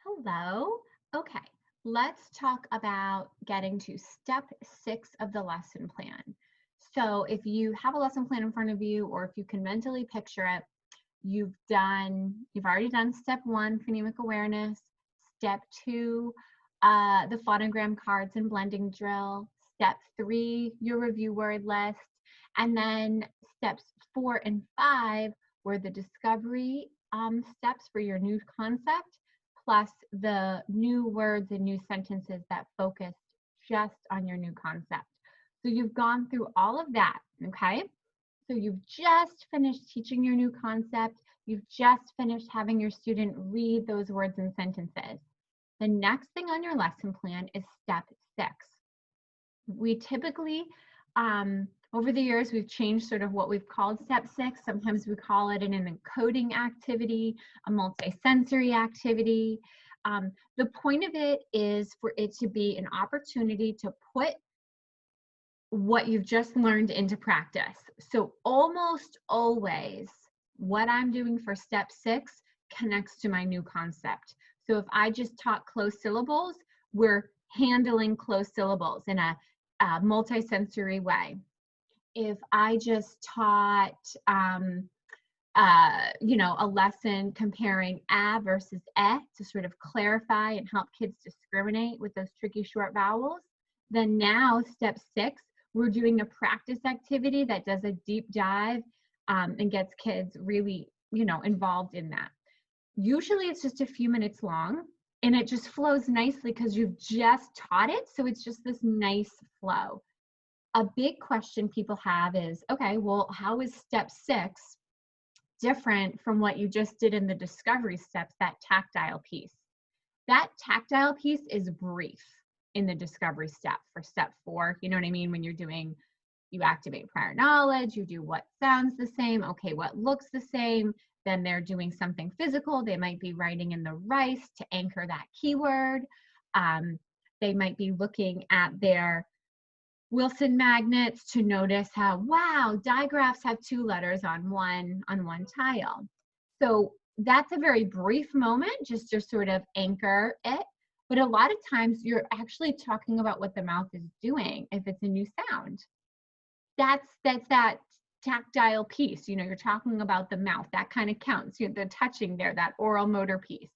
Hello. Okay, let's talk about getting to step 6 of the lesson plan. So, if you have a lesson plan in front of you, or if you can mentally picture it, you've already done step 1, phonemic awareness, step 2, the phonogram cards and blending drill, step 3, your review word list, and then steps 4 and 5 were the discovery steps for your new concept, plus the new words and new sentences that focused just on your new concept. So you've gone through all of that, okay? So you've just finished teaching your new concept. You've just finished having your student read those words and sentences. The next thing on your lesson plan is step 6. We typically, over the years, we've changed sort of what we've called step 6. Sometimes we call it an encoding activity, a multisensory activity. The point of it is for it to be an opportunity to put what you've just learned into practice. So almost always what I'm doing for step 6 connects to my new concept. So if I just taught closed syllables, we're handling closed syllables in a multisensory way. If I just taught, a lesson comparing a versus to sort of clarify and help kids discriminate with those tricky short vowels, then now step 6, we're doing a practice activity that does a deep dive and gets kids really, involved in that. Usually it's just a few minutes long, and it just flows nicely because you've just taught it. So it's just this nice flow. A big question people have is, okay, well, how is step 6 different from what you just did in the discovery steps, that tactile piece? That tactile piece is brief in the discovery step for step 4. You know what I mean? When you activate prior knowledge, you do what sounds the same, okay, what looks the same, then they're doing something physical. They might be writing in the rice to anchor that keyword. They might be looking at their Wilson magnets to notice how, wow, digraphs have 2 letters on one tile. So that's a very brief moment just to sort of anchor it. But a lot of times you're actually talking about what the mouth is doing if it's a new sound. That's that tactile piece. You're talking about the mouth. That kind of counts. The touching there, that oral motor piece.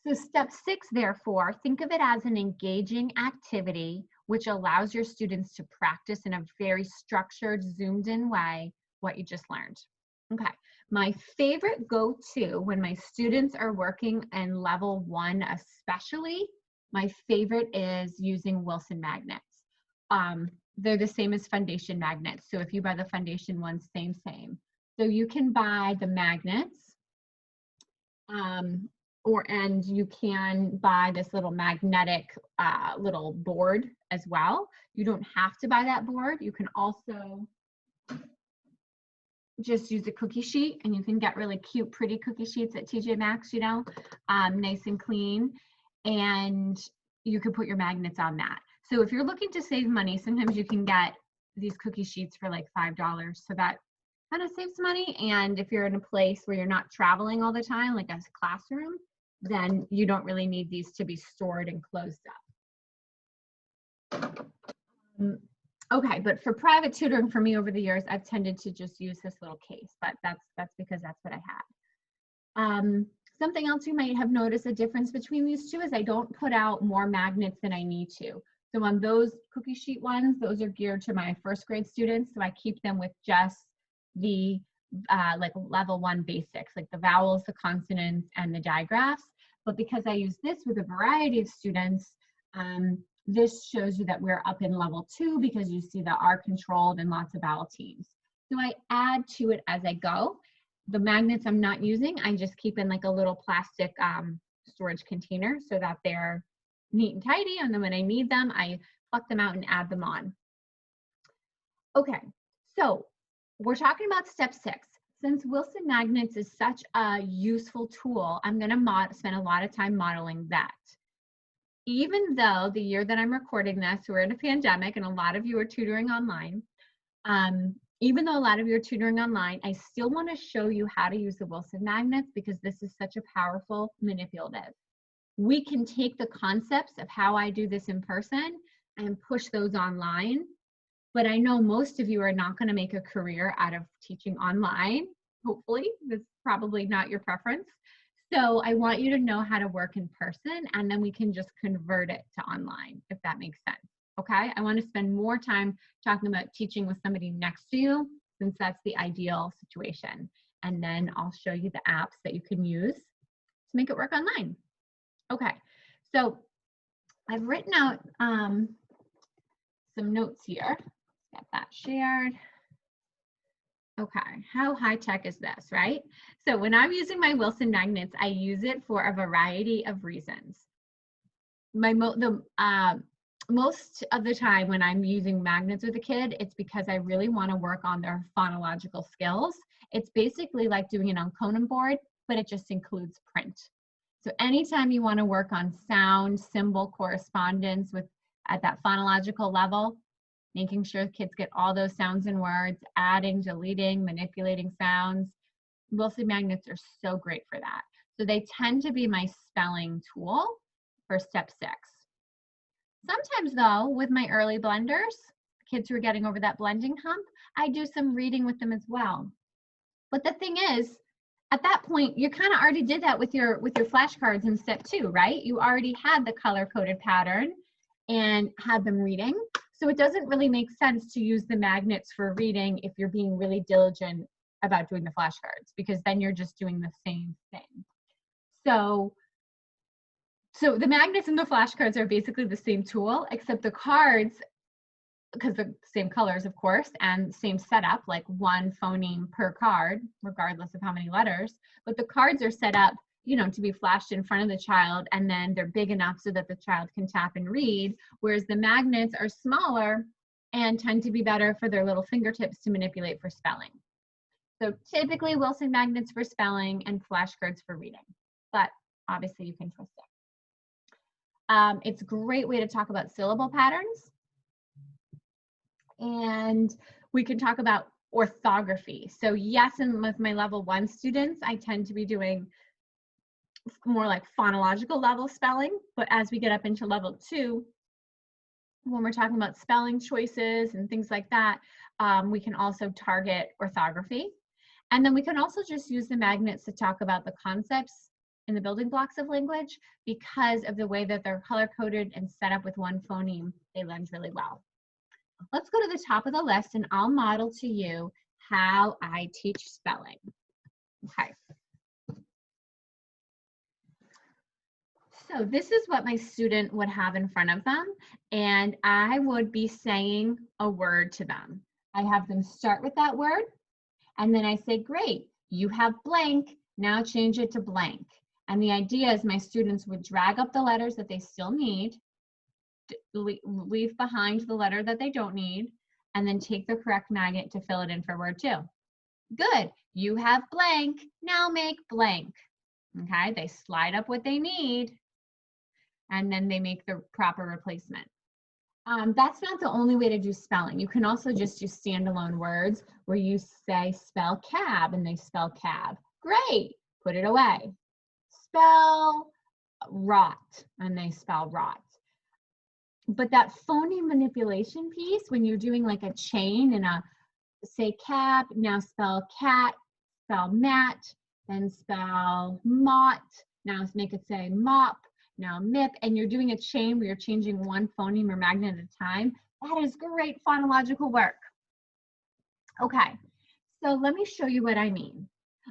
So step 6, therefore, think of it as an engaging activity which allows your students to practice in a very structured, zoomed in way what you just learned. Okay, my favorite go-to when my students are working in level 1 especially, my favorite is using Wilson magnets. They're the same as foundation magnets. So if you buy the foundation ones, same. So you can buy the magnets, and you can buy this little magnetic little board as well. You don't have to buy that board. You can also just use a cookie sheet, and you can get really cute, pretty cookie sheets at TJ Maxx, nice and clean, and you can put your magnets on that. So if you're looking to save money, sometimes you can get these cookie sheets for like $5. So that kind of saves money. And if you're in a place where you're not traveling all the time, like as a classroom, then you don't really need these to be stored and closed up. Okay, but for private tutoring for me over the years, I've tended to just use this little case, but that's because that's what I had. Something else you might have noticed a difference between these two is I don't put out more magnets than I need to. So on those cookie sheet ones, those are geared to my 1st grade students, so I keep them with just the like level 1 basics, like the vowels, the consonants, and the digraphs. But because I use this with a variety of students, this shows you that we're up in level 2 because you see the R controlled and lots of vowel teams. So I add to it as I go. The magnets I'm not using, I just keep in like a little plastic storage container so that they're neat and tidy, and then when I need them, I pluck them out and add them on. Okay, so we're talking about step 6. Since Wilson magnets is such a useful tool, I'm going to spend a lot of time modeling that. Even though the year that I'm recording this, we're in a pandemic and a lot of you are tutoring online, even though a lot of you are tutoring online, I still want to show you how to use the Wilson magnets because this is such a powerful manipulative. We can take the concepts of how I do this in person and push those online. But I know most of you are not going to make a career out of teaching online. Hopefully, that's probably not your preference. So I want you to know how to work in person, and then we can just convert it to online, if that makes sense. Okay? I want to spend more time talking about teaching with somebody next to you, since that's the ideal situation. And then I'll show you the apps that you can use to make it work online. Okay, so I've written out some notes here. Get that shared. Okay, how high tech is this, right? So when I'm using my Wilson magnets, I use it for a variety of reasons. Most of the time when I'm using magnets with a kid, it's because I really want to work on their phonological skills. It's basically like doing it on Conan board, but it just includes print. So anytime you want to work on sound, symbol correspondence at that phonological level, making sure kids get all those sounds and words, adding, deleting, manipulating sounds, Wilson magnets are so great for that. So they tend to be my spelling tool for step 6. Sometimes though, with my early blenders, kids who are getting over that blending hump, I do some reading with them as well. But the thing is, at that point, you kind of already did that with your flashcards in step 2, right? You already had the color-coded pattern and had them reading. So it doesn't really make sense to use the magnets for reading if you're being really diligent about doing the flashcards, because then you're just doing the same thing. So the magnets and the flashcards are basically the same tool, except the cards, because they're the same colors, of course, and same setup, like one phoneme per card, regardless of how many letters. But the cards are set up, you know, to be flashed in front of the child, and then they're big enough so that the child can tap and read, whereas the magnets are smaller and tend to be better for their little fingertips to manipulate for spelling. So typically Wilson magnets for spelling and flashcards for reading, but obviously you can twist it. It's a great way to talk about syllable patterns. And we can talk about orthography. So yes, and with my level 1 students, I tend to be doing more like phonological level spelling, but as we get up into level 2, when we're talking about spelling choices and things like that, we can also target orthography. And then we can also just use the magnets to talk about the concepts in the building blocks of language, because of the way that they're color-coded and set up with one phoneme, they lend really well. Let's go to the top of the list and I'll model to you how I teach spelling. Okay. So this is what my student would have in front of them, and I would be saying a word to them. I have them start with that word, and then I say, great, you have blank, now change it to blank. And the idea is my students would drag up the letters that they still need, leave behind the letter that they don't need, and then take the correct magnet to fill it in for word 2. Good, you have blank, now make blank. Okay, they slide up what they need, and then they make the proper replacement. That's not the only way to do spelling. You can also just do standalone words where you say spell cab and they spell cab. Great, put it away. Spell rot and they spell rot. But that phoneme manipulation piece, when you're doing like a chain and say cab, now spell cat, spell mat, then spell mott, now make it say mop, now mip, and you're doing a chain where you're changing one phoneme or magnet at a time. That is great phonological work. Okay, so let me show you what I mean.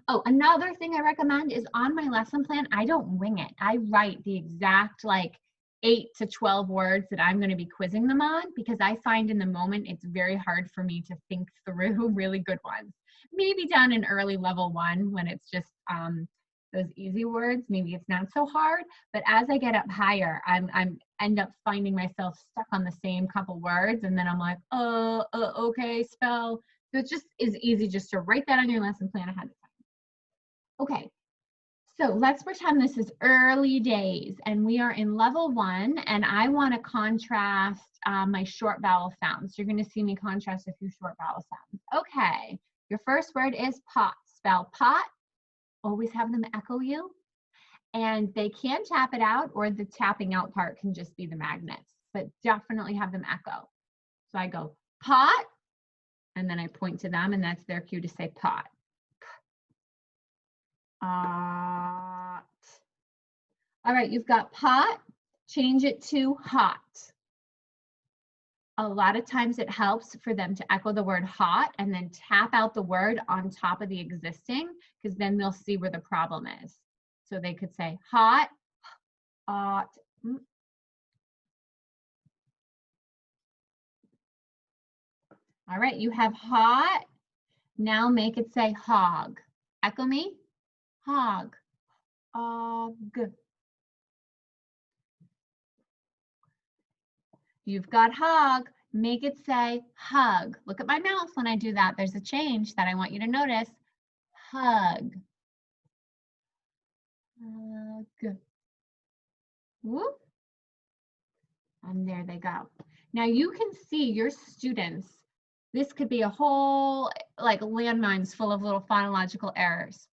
Oh, another thing I recommend is on my lesson plan, I don't wing it. I write the exact like 8 to 12 words that I'm going to be quizzing them on, because I find in the moment it's very hard for me to think through really good ones. Maybe down in early level 1 when it's just those easy words, maybe it's not so hard, but as I get up higher, I'm end up finding myself stuck on the same couple words, and then I'm like, okay, spell. So it just is easy just to write that on your lesson plan ahead of time. Okay, So let's pretend this is early days and we are in level 1 and I want to contrast my short vowel sounds. You're going to see me contrast a few short vowel sounds. Okay, your first word is pot. Spell pot. Always have them echo you. And they can tap it out, or the tapping out part can just be the magnets, but definitely have them echo. So I go pot, and then I point to them, and that's their cue to say pot. All right, you've got pot, change it to hot. A lot of times it helps for them to echo the word hot and then tap out the word on top of the existing, because then they'll see where the problem is. So they could say hot, hot. All right, you have hot. Now make it say hog. Echo me. Hog. Hog. You've got hog. Make it say hug. Look at my mouth when I do that. There's a change that I want you to notice. Hug. Hug. Whoop. And there they go. Now you can see your students. This could be a whole like landmines full of little phonological errors.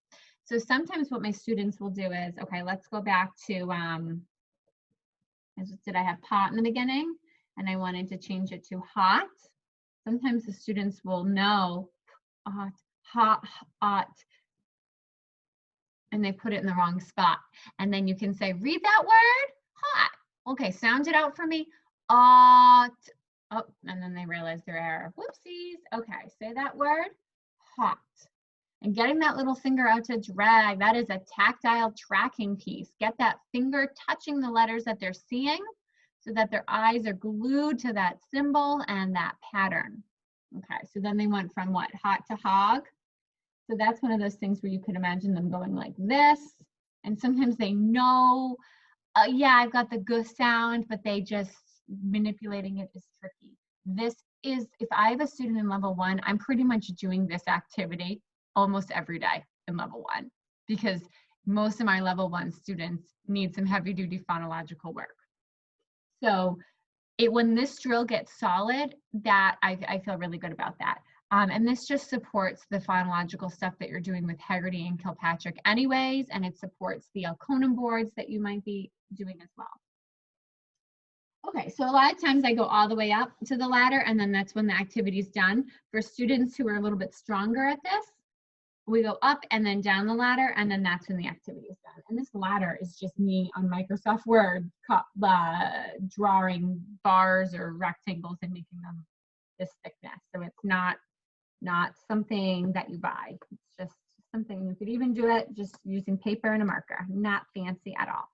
So sometimes what my students will do is, okay, let's go back to, did I have pot in the beginning? And I wanted to change it to hot. Sometimes the students will know hot, hot, hot, and they put it in the wrong spot. And then you can say, read that word, hot. Okay, sound it out for me. Hot. Oh, and then they realize their error. Whoopsies. Okay, say that word, hot. And getting that little finger out to drag, that is a tactile tracking piece. Get that finger touching the letters that they're seeing so that their eyes are glued to that symbol and that pattern. Okay, so then they went from what? Hot to hog. So that's one of those things where you could imagine them going like this. And sometimes they know, yeah, I've got the g sound, but they just manipulating it is tricky. This is, if I have a student in level 1, I'm pretty much doing this activity almost every day in level 1, because most of my level 1 students need some heavy duty phonological work. So when this drill gets solid, that I feel really good about that. And this just supports the phonological stuff that you're doing with Hegarty and Kilpatrick anyways, and it supports the Alconum boards that you might be doing as well. Okay, so a lot of times I go all the way up to the ladder, and then that's when the activity is done. For students who are a little bit stronger at this, we go up and then down the ladder, and then that's when the activity is done. And this ladder is just me on Microsoft Word drawing bars or rectangles and making them this thickness. So it's not something that you buy. It's just something you could even do it just using paper and a marker. Not fancy at all.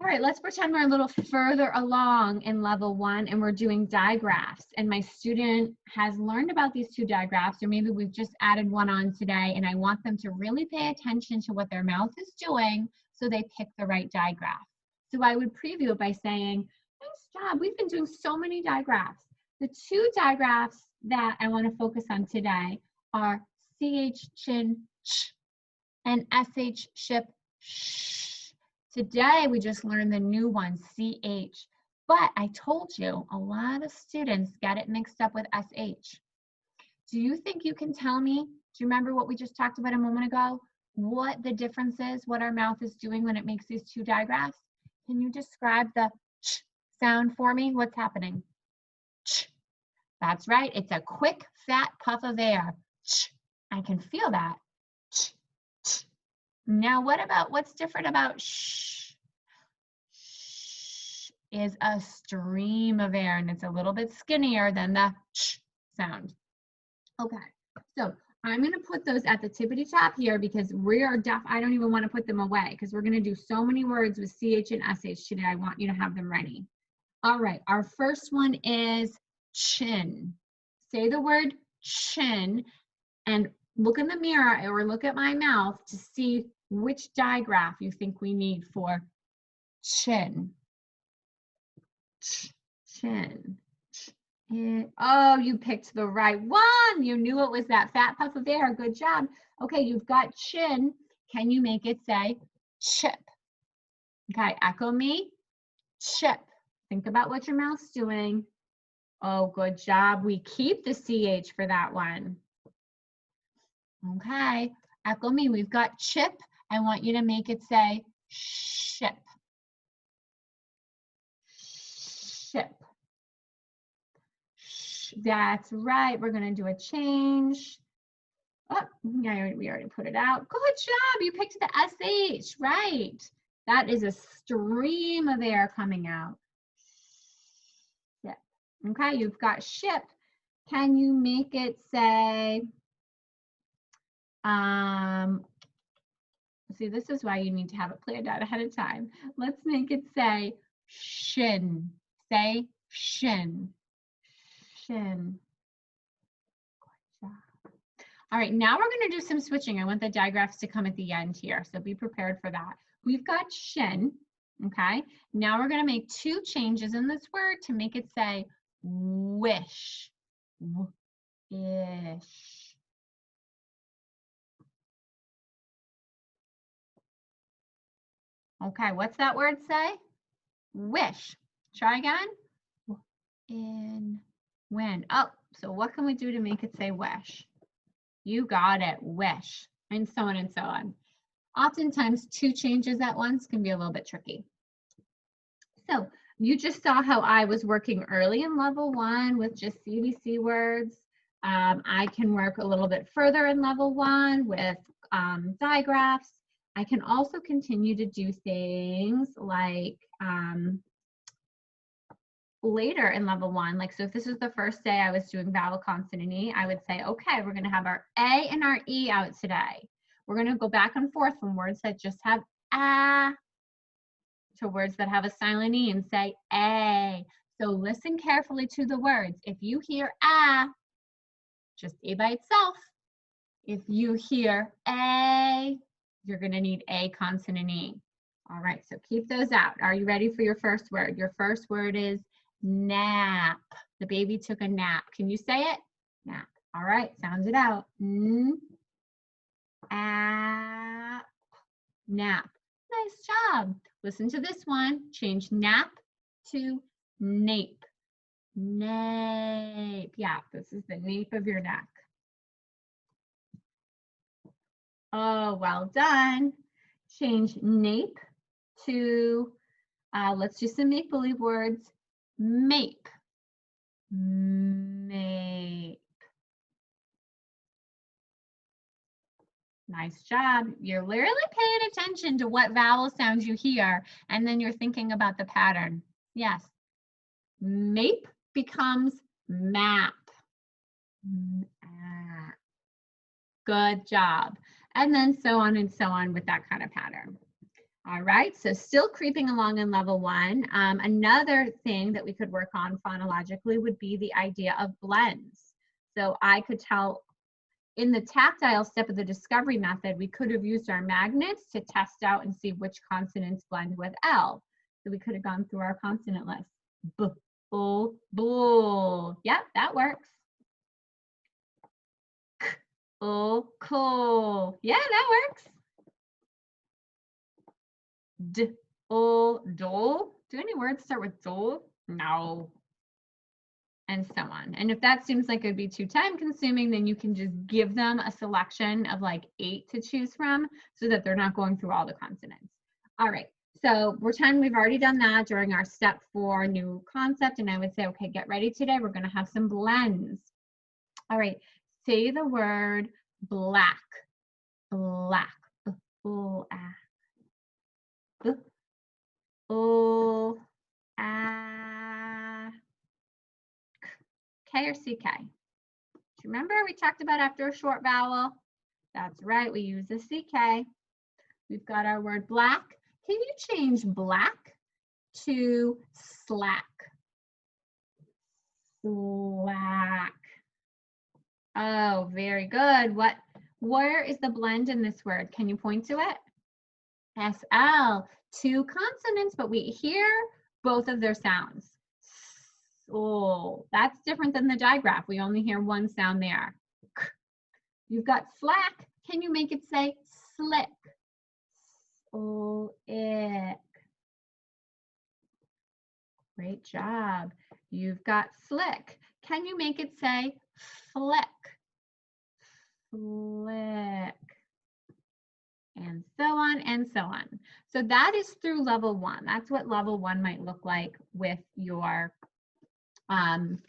All right, let's pretend we're a little further along in level 1 and we're doing digraphs. And my student has learned about these 2 digraphs, or maybe we've just added one on today, and I want them to really pay attention to what their mouth is doing so they pick the right digraph. So I would preview it by saying, nice job, we've been doing so many digraphs. The 2 digraphs that I want to focus on today are CH, chin, ch, and SH, ship, sh. Today, we just learned the new one, CH, but I told you a lot of students get it mixed up with SH. Do you think you can tell me, do you remember what we just talked about a moment ago? What the difference is, what our mouth is doing when it makes these 2 digraphs? Can you describe the ch sound for me? What's happening? Ch. That's right, it's a quick, fat puff of air. Ch. I can feel that. Ch. Ch. Now, what's different about shh? Shh is a stream of air, and it's a little bit skinnier than the sh sound. Okay, so I'm going to put those at the tippity top here because I don't even want to put them away because we're going to do so many words with CH and SH today. I want you to have them ready. All right, our first one is chin. Say the word chin and look in the mirror or look at my mouth to see which digraph you think we need for chin. Chin. Oh, you picked the right one. You knew it was that fat puff of air. Good job. Okay, you've got chin. Can you make it say chip? Okay, echo me, chip. Think about what your mouth's doing. Oh, good job. We keep the CH for that one. Okay, echo me. We've got chip. I want you to make it say ship. Ship. That's right. We're going to do a change. Oh, we already put it out. Good job. You picked the SH. Right. That is a stream of air coming out. Ship. Okay, you've got ship. Can you make it say, see, this is why you need to have it planned out ahead of time. Let's make it say shin. Say shin. Shin. All right, now we're going to do some switching. I want the digraphs to come at the end here, so be prepared for that. We've got shin, okay? Now we're going to make two changes in this word to make it say wish. Wish. Okay, what's that word say? Wish. Try again. In, when. Oh, so what can we do to make it say wish? You got it, wish, and so on and so on. Oftentimes, two changes at once can be a little bit tricky. So you just saw how I was working early in level 1 with just CBC words. I can work a little bit further in level 1 with digraphs. I can also continue to do things like later in level 1, like, so if this was the first day I was doing vowel consonant E, I would say, okay, we're going to have our A and our E out today. We're going to go back and forth from words that just have A to words that have a silent E and say A. So listen carefully to the words. If you hear A, just A by itself. If you hear A, you're going to need A consonant E. All right, so keep those out. Are you ready for your first word? Your first word is nap. The baby took a nap. Can you say it? Nap. All right, sound it out. Nap. Nap. Nice job. Listen to this one. Change nap to nape. Nape. Yeah, this is the nape of your neck. Oh, well done. Change nape to, let's do some make-believe words. Mape. Mape. Nice job. You're literally paying attention to what vowel sounds you hear, and then you're thinking about the pattern. Yes. Mape becomes map. Good job. And then so on and so on with that kind of pattern. All right, so still creeping along in level 1. Another thing that we could work on phonologically would be the idea of blends. So I could tell in the tactile step of the discovery method, we could have used our magnets to test out and see which consonants blend with L. So we could have gone through our consonant list. B, bull, bull. Yep, that works. K, bull, cool. Yeah, that works. D, ol, dole. Do any words start with dole? No. And so on. And if that seems like it would be too time consuming, then you can just give them a selection of like 8 to choose from so that they're not going through all the consonants. All right, so we've already done that during our step 4 new concept. And I would say, okay, get ready today. We're going to have some blends. All right, say the word black. Black. Black. K or CK? Do you remember we talked about after a short vowel? That's right, we use a CK. We've got our word black. Can you change black to slack? Slack. Oh, very good. Where is the blend in this word? Can you point to it? SL. 2 consonants, but we hear both of their sounds. Oh, that's different than the digraph. We only hear one sound there. You've got slack. Can you make it say slick? Great job. You've got slick. Can you make it say flick? Flick. And so on and so on. So that is through level 1. That's what level 1 might look like with your magnets.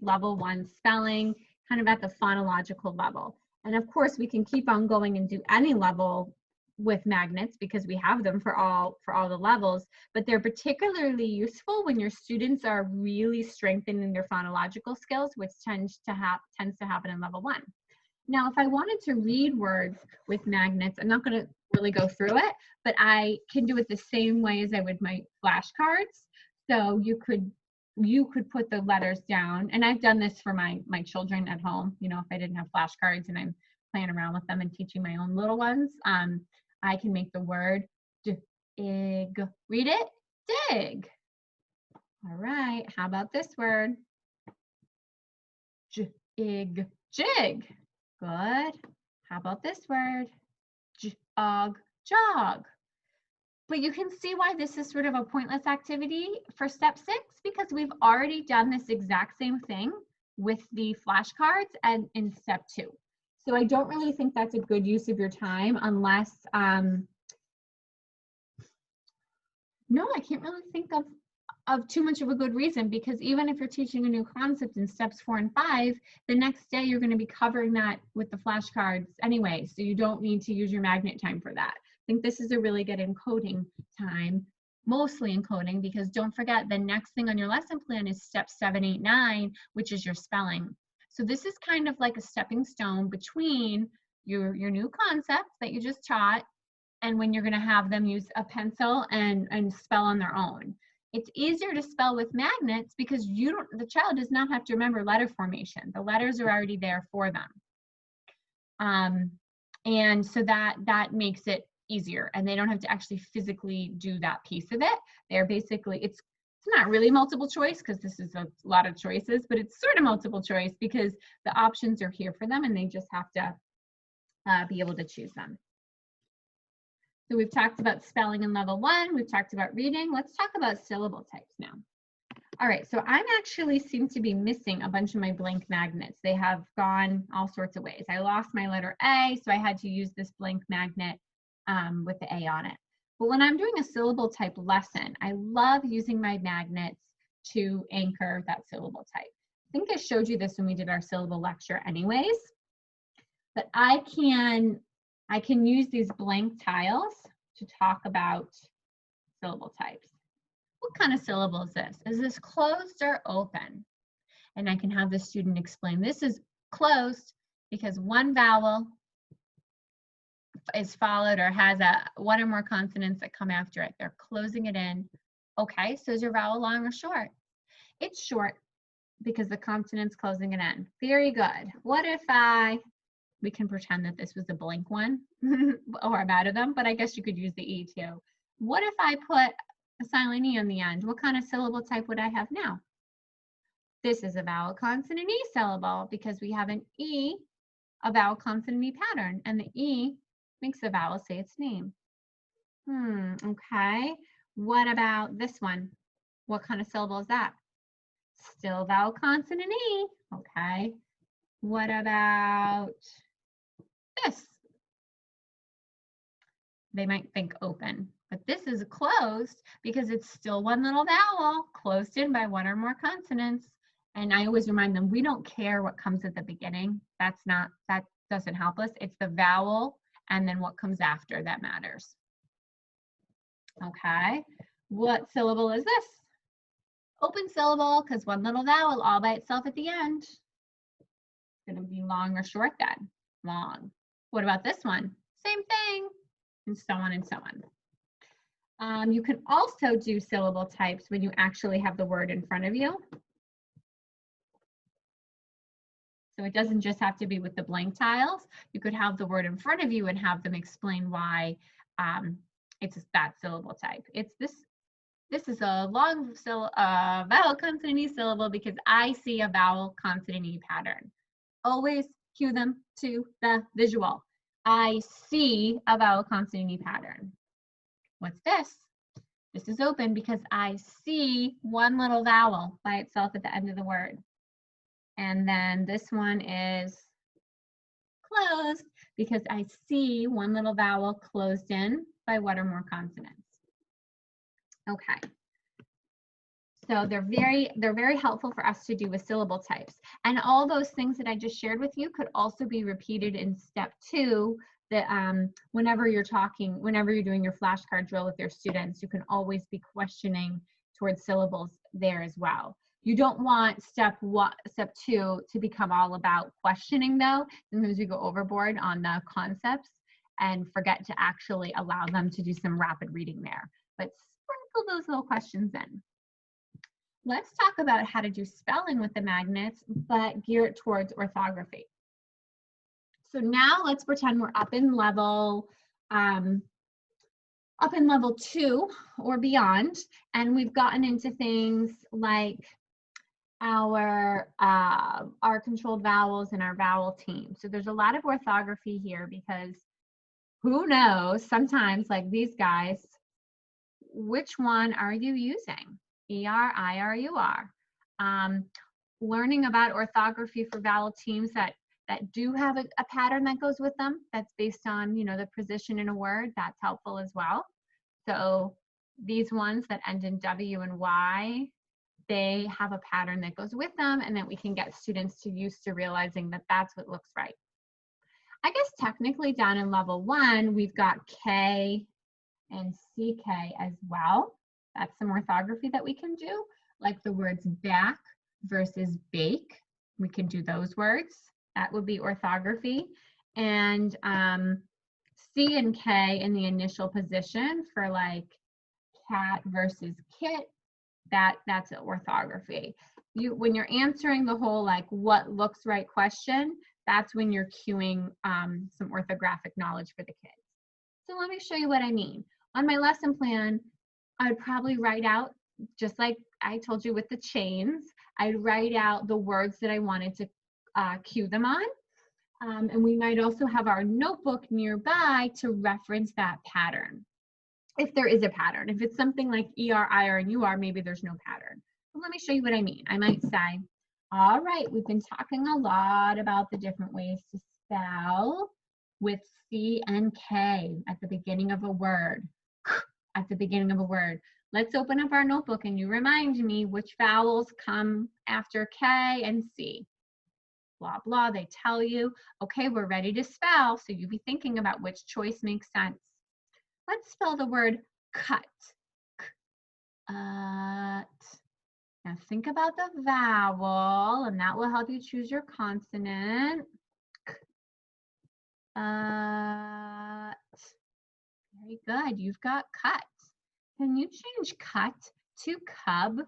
Level 1 spelling, kind of at the phonological level. And of course, we can keep on going and do any level with magnets because we have them for all the levels, but they're particularly useful when your students are really strengthening their phonological skills, which tends to happen in level 1. Now, if I wanted to read words with magnets, I'm not going to really go through it, but I can do it the same way as I would my flashcards. So you could put the letters down, and I've done this for my children at home. You know, if I didn't have flashcards and I'm playing around with them and teaching my own little ones, I can make the word dig. Read it, dig. All right, how about this word? Jig, jig. Good. How about this word? Jog, jog. But you can see why this is sort of a pointless activity for step 6, because we've already done this exact same thing with the flashcards and in step 2. So I don't really think that's a good use of your time unless, no, I can't really think of too much of a good reason, because even if you're teaching a new concept in steps 4 and 5, the next day you're going to be covering that with the flashcards anyway, so you don't need to use your magnet time for that. I think this is a really good encoding time, mostly encoding, because don't forget the next thing on your lesson plan is step 7, 8, 9, which is your spelling. So this is kind of like a stepping stone between your new concepts that you just taught and when you're going to have them use a pencil and spell on their own. It's easier to spell with magnets because the child does not have to remember letter formation. The letters are already there for them. And so that makes it easier, and they don't have to actually physically do that piece of it. They're basically, it's not really multiple choice because this is a lot of choices, but it's sort of multiple choice because the options are here for them and they just have to be able to choose them. So we've talked about spelling in level 1, we've talked about reading. Let's talk about syllable types now. All right, so I actually seem to be missing a bunch of my blank magnets. They have gone all sorts of ways. I lost my letter A, so I had to use this blank magnet with the A on it. But when I'm doing a syllable type lesson, I love using my magnets to anchor that syllable type. I think I showed you this when we did our syllable lecture anyways, but I can use these blank tiles to talk about syllable types. What kind of syllable is this? Is this closed or open? And I can have the student explain, this is closed because one vowel is followed or has one or more consonants that come after it. They're closing it in. Okay, so is your vowel long or short? It's short because the consonant's closing it in. Very good. What if we can pretend that this was a blank one, or I'm out of them, but I guess you could use the E too. What if I put a silent E on the end? What kind of syllable type would I have now? This is a vowel consonant E syllable because we have an E, a vowel consonant E pattern, and the E makes the vowel say its name. Okay. What about this one? What kind of syllable is that? Still vowel consonant E. Okay. What about this? They might think open, but this is closed because it's still one little vowel closed in by one or more consonants. And I always remind them, we don't care what comes at the beginning. That doesn't help us. It's the vowel and then what comes after that matters. Okay, what syllable is this? Open syllable, because one little vowel all by itself at the end. It's going to be long or short then. Long. What about this one? Same thing, and so on and so on. You can also do syllable types when you actually have the word in front of you. So it doesn't just have to be with the blank tiles. You could have the word in front of you and have them explain why it's that syllable type. It's this is a long vowel consonant E syllable because I see a vowel consonant E pattern. Always cue them to the visual. I see a vowel consonant E pattern. What's this? This is open because I see one little vowel by itself at the end of the word. And then this one is closed because I see one little vowel closed in by one or more consonants. Okay. So they're very helpful for us to do with syllable types. And all those things that I just shared with you could also be repeated in step 2, that whenever you're doing your flashcard drill with your students, you can always be questioning towards syllables there as well. You don't want step 2 to become all about questioning though. Sometimes we go overboard on the concepts and forget to actually allow them to do some rapid reading there. But sprinkle those little questions in. Let's talk about how to do spelling with the magnets, but gear it towards orthography. So now let's pretend we're up in level 2 or beyond, and we've gotten into things like our controlled vowels and our vowel team. So there's a lot of orthography here because who knows, sometimes like these guys, which one are you using? ER, IR, UR. Learning about orthography for vowel teams that do have a pattern that goes with them, that's based on, the position in a word, that's helpful as well. So these ones that end in W and Y, they have a pattern that goes with them, and that we can get students used to realizing that that's what looks right. I guess technically down in level 1, we've got K and CK as well. That's some orthography that we can do, like the words back versus bake. We can do those words. That would be orthography. And C and K in the initial position for like cat versus kit, that's orthography. When you're answering the whole like what looks right question, that's when you're cueing some orthographic knowledge for the kids. So let me show you what I mean. On my lesson plan, I'd probably write out, just like I told you with the chains, I'd write out the words that I wanted to cue them on. And we might also have our notebook nearby to reference that pattern, if there is a pattern. If it's something like ER, IR, and UR, maybe there's no pattern. But let me show you what I mean. I might say, all right, we've been talking a lot about the different ways to spell with C and K at the beginning of a word. At the beginning of a word. Let's open up our notebook and you remind me which vowels come after K and C. Blah, blah, they tell you, okay, we're ready to spell. So you be thinking about which choice makes sense. Let's spell the word cut. Now think about the vowel, and that will help you choose your consonant. Very good, you've got cut. Can you change cut to cub?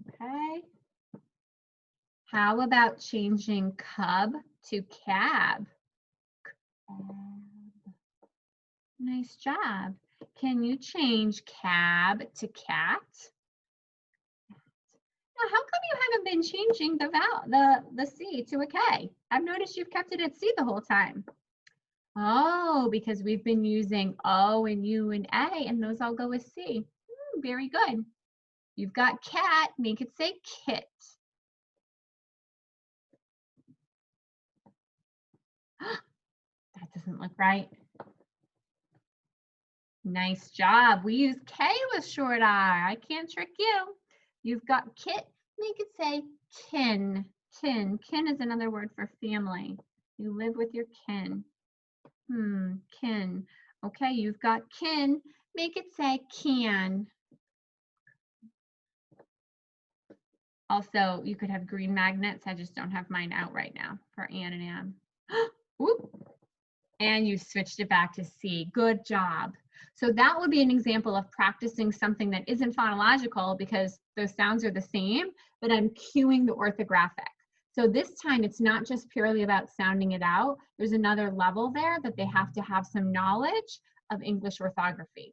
Okay. How about changing cub to cab? Nice job. Can you change cab to cat? Now, how come you haven't been changing the C to a K? I've noticed you've kept it at C the whole time. Oh, because we've been using O and U and A, and those all go with C. Very good. You've got cat, make it say kit. That doesn't look right. Nice job. We use K with short R. I can't trick you. You've got kit, make it say kin. Kin. Kin is another word for family. You live with your kin. Kin. Okay, you've got kin, make it say can. Also, you could have green magnets. I just don't have mine out right now for Ann and Ann. Whoop. And you switched it back to C. Good job. So that would be an example of practicing something that isn't phonological because those sounds are the same, but I'm cueing the orthographic. So this time it's not just purely about sounding it out. There's another level there that they have to have some knowledge of English orthography.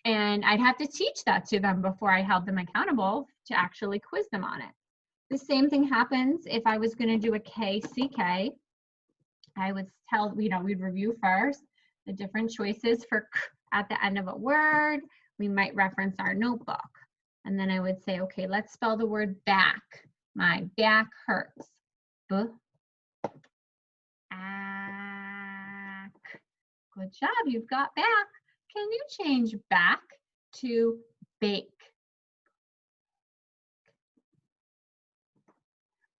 And I'd have to teach that to them before I held them accountable to actually quiz them on it. The same thing happens if I was going to do a KCK. I would tell, we'd review first. the different choices for k at the end of a word. We might reference our notebook. And then I would say, okay, let's spell the word back. My back hurts. B, ack. Good job, you've got back. Can you change back to bake?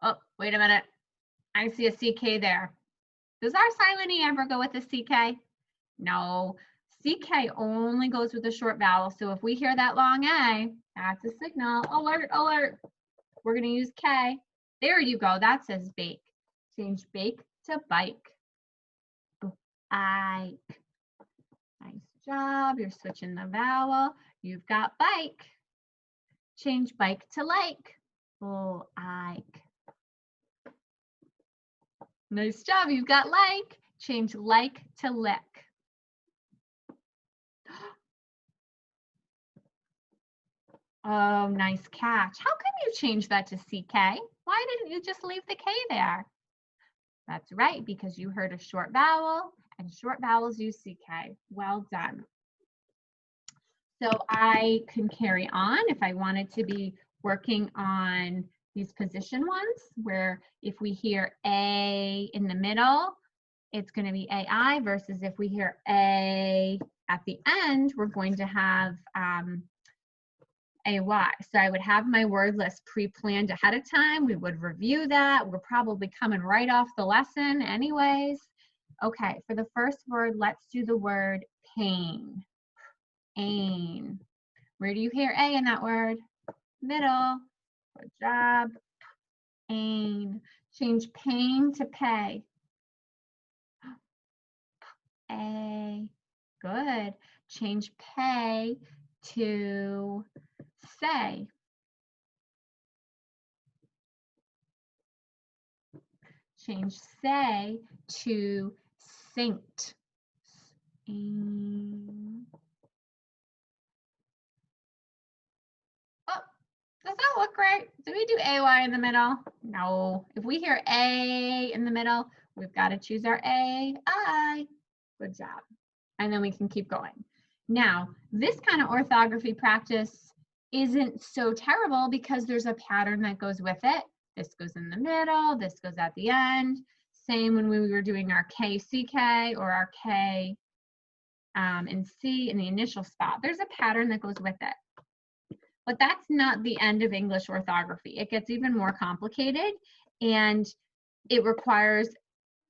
Oh, wait a minute. I see a CK there. Does our silent E ever go with a CK? No, CK only goes with a short vowel. So if we hear that long A, that's a signal. Alert, alert. We're going to use K. There you go. That says bake. Change bake to bike. Ike. Nice job. You're switching the vowel. You've got bike. Change bike to like. Oh, Ike. Nice job. You've got like. Change like to lick. Oh, nice catch. How come you changed that to CK? Why didn't you just leave the K there? That's right, because you heard a short vowel, and short vowels use CK. Well done. So I can carry on if I wanted to be working on these position ones, where if we hear A in the middle, it's going to be AI, versus if we hear A at the end, we're going to have AY. So I would have my word list pre-planned ahead of time. We would review that. We're probably coming right off the lesson anyways. Okay, for the first word, let's do the word pain. Pain. Where do you hear A in that word? Middle. Good job. Pain. Change pain to pay. A. Good. Change pay to say. Change say to saint. Oh, does that look right? Did we do AY in the middle? No. If we hear A in the middle, we've got to choose our A, I. Good job. And then we can keep going. Now, this kind of orthography practice isn't so terrible because there's a pattern that goes with it. This goes in the middle, this goes at the end. Same when we were doing our KCK or our K and C in the initial spot. There's a pattern that goes with it. But that's not the end of English orthography. It gets even more complicated and it requires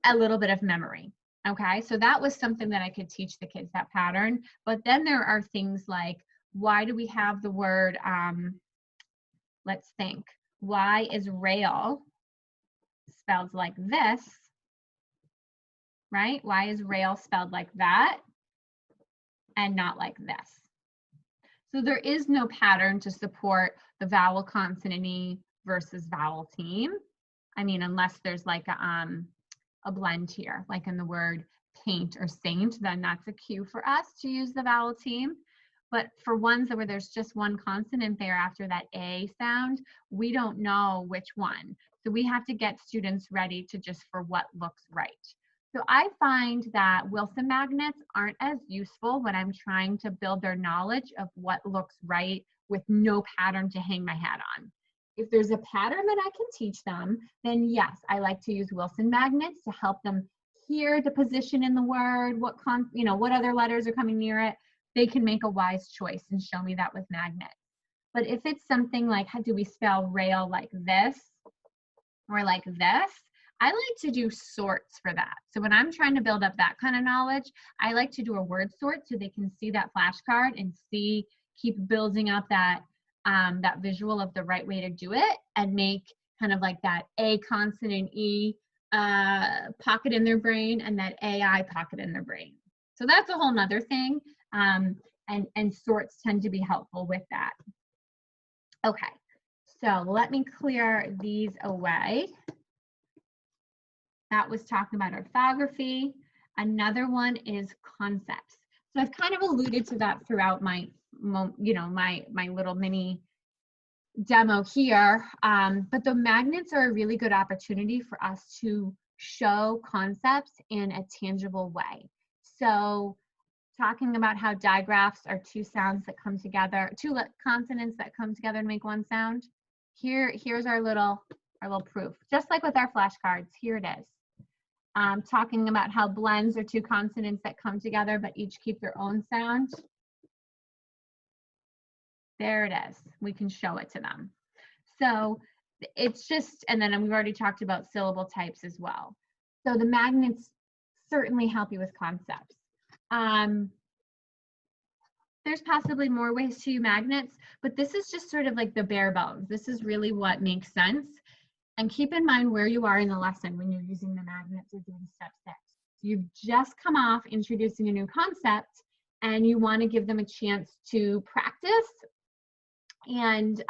a little bit of memory. Okay, so that was something that I could teach the kids, that pattern. But then there are things like, why do we have the word, let's think, why is rail spelled like this, right? Why is rail spelled like that and not like this? So there is no pattern to support the vowel consonant E versus vowel team. I mean, unless there's like a blend here, like in the word paint or saint, then that's a cue for us to use the vowel team. But for ones where there's just one consonant there after that A sound, we don't know which one. So we have to get students ready to just for what looks right. So I find that Wilson magnets aren't as useful when I'm trying to build their knowledge of what looks right with no pattern to hang my hat on. If there's a pattern that I can teach them, then yes, I like to use Wilson magnets to help them hear the position in the word, what other letters are coming near it. They can make a wise choice and show me that with magnets. But if it's something like, how do we spell rail like this or like this? I like to do sorts for that. So when I'm trying to build up that kind of knowledge, I like to do a word sort so they can see that flashcard and keep building up that that visual of the right way to do it and make kind of like that A consonant E pocket in their brain and that AI pocket in their brain. So that's a whole nother thing. And sorts tend to be helpful with that. Okay, so let me clear these away. That was talking about orthography. Another one is concepts. So I've kind of alluded to that throughout my little mini demo here, but the magnets are a really good opportunity for us to show concepts in a tangible way. So talking about how digraphs are two sounds that come together, two consonants that come together to make one sound. Here's our little proof. Just like with our flashcards, here it is. Talking about how blends are two consonants that come together but each keep their own sound. There it is. We can show it to them. So it's just, and then we've already talked about syllable types as well. So the magnets certainly help you with concepts. There's possibly more ways to use magnets, but this is just sort of like the bare bones. This is really what makes sense. And keep in mind where you are in the lesson when you're using the magnets or doing step 6. You've just come off introducing a new concept and you want to give them a chance to practice and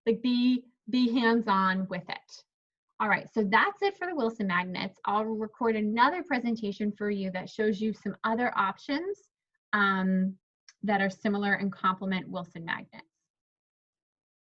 like be hands-on with it. All right, so that's it for the Wilson magnets. I'll record another presentation for you that shows you some other options that are similar and complement Wilson magnets.